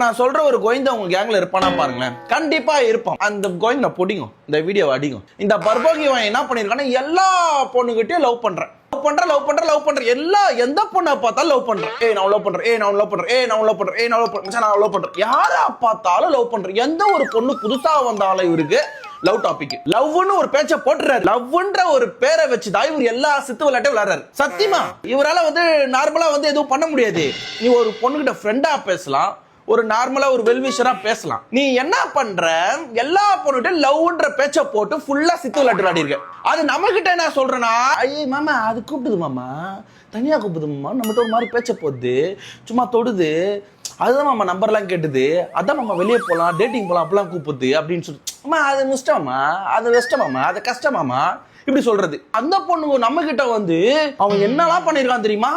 நான் சொல்ற ஒரு கோவிந்தா உங்க கேங்ல இருப்பானா பாருங்களேன், கண்டிப்பா இருப்பான். அந்த கோவிந்தா பொடிங்க இந்த வீடியோ அடிங்க. இந்த பர்போகிவன் என்ன பண்ணிருக்கானா, எல்லா பொண்ணுகிட்டயும் லவ் பண்றேன் எல்லா எந்த பொண்ணை பார்த்தாலும் லவ் பண்றேன். நான் லவ் பண்றேன், நான் லவ் பண்றேன், நான் லவ் பண்றேன், நான் லவ் பண்றேன். யாரை பார்த்தாலும் லவ் பண்றேன். எந்த ஒரு பொண்ணு புதுசா வந்தாலும் இவருக்கு லவ் டாபிக், லவ்னு ஒரு பேச்ச போட்டுறாரு. லவ்ன்ற ஒரு பேரை வச்சுதான் இவர் எல்லா சித்து விளையாட்டும் விளையாடுறாரு. சத்தியமா இவரால நார்மலா எதுவும் பண்ண முடியாது. நீ ஒரு பொண்ணுகிட்ட ஃப்ரெண்டா பேசலாம், ஒரு நார்மலா ஒரு வெல்விஷரா பேசலாம். நீ என்ன பண்ற, எல்லா பொண்ணுகிட்ட லவ்ன்ற பேச்ச போட்டு ஃபுல்லா சித்து விளையாட்டு விளையாடிருக்க. அது நம்ம கிட்ட என்ன சொல்றேன்னா, ஐயே மாமா அது கூப்பிடுது மாமா, தனியா கூப்பிடுது மாமா, நம்மகிட்ட ஒரு மாதிரி பேச்ச போகுது, சும்மா தொடுது, அதுதான் மாமா நம்பர்லாம் கேட்டுது, அதான் மாமா வெளியே போலாம் டேட்டிங் போலாம் அப்பெல்லாம் கூப்பிடுது அப்படின்னு சொல்லி, அம்மா அது மிஸ்டமாமா, அது வெஸ்டமாமா, அது கஷ்டமாமா இப்படி சொல்றது. அந்த பொண்ணு நம்ம கிட்ட அவன் என்னெல்லாம் பண்ணிருக்கான் தெரியுமா,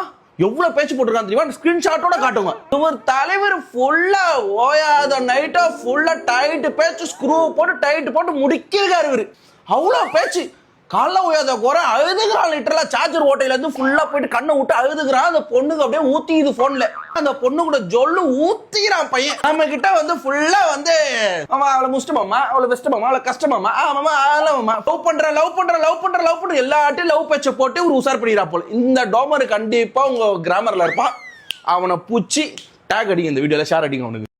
எவ்வளவு பேச்சு போட்டுருக்கான் தெரியுமா, ஸ்கிரீன்ஷாட்டோட காட்டுங்க. இவர் தலைவர் ஃபுல்லா ஓயாத நைட்டா ஃபுல்லா டைட் பேச்சு ஸ்க்ரூ போட்டு டைட் போட்டு முடிக்கிறாரு இவரு. அவ்வளவு பேச்சு காலைல ஓயாத குறை அழுதுகிறான். லிட்டரலா சார்ஜர் ஓட்டையில இருந்து ஃபுல்லா போயிட்டு கண்ணை விட்டு அழுதுகிறான். அந்த பொண்ணுக்கு அப்படியே ஊத்திது போன்ல. அந்த பொண்ணு கூட ஜொல்லு ஊத்திக்கிறான் பையன். நம்ம கிட்ட ஃபுல்லா அவளை முஸ்டமாமா, அவளை வெஸ்டமாமா, அவளை கஷ்டமாமா, ஆமாமா ஆமாமா, லவ் பண்ற எல்லாட்டையும் லவ் பேச்ச போட்டு ஒரு உசார் பண்ணிடுறா போல. இந்த டோமர் கண்டிப்பா உங்க கிராமர்ல இருப்பான். அவனை பூச்சி டேக் அடிங்க, இந்த வீடியோல ஷேர் அடிங்க அவனுக்கு.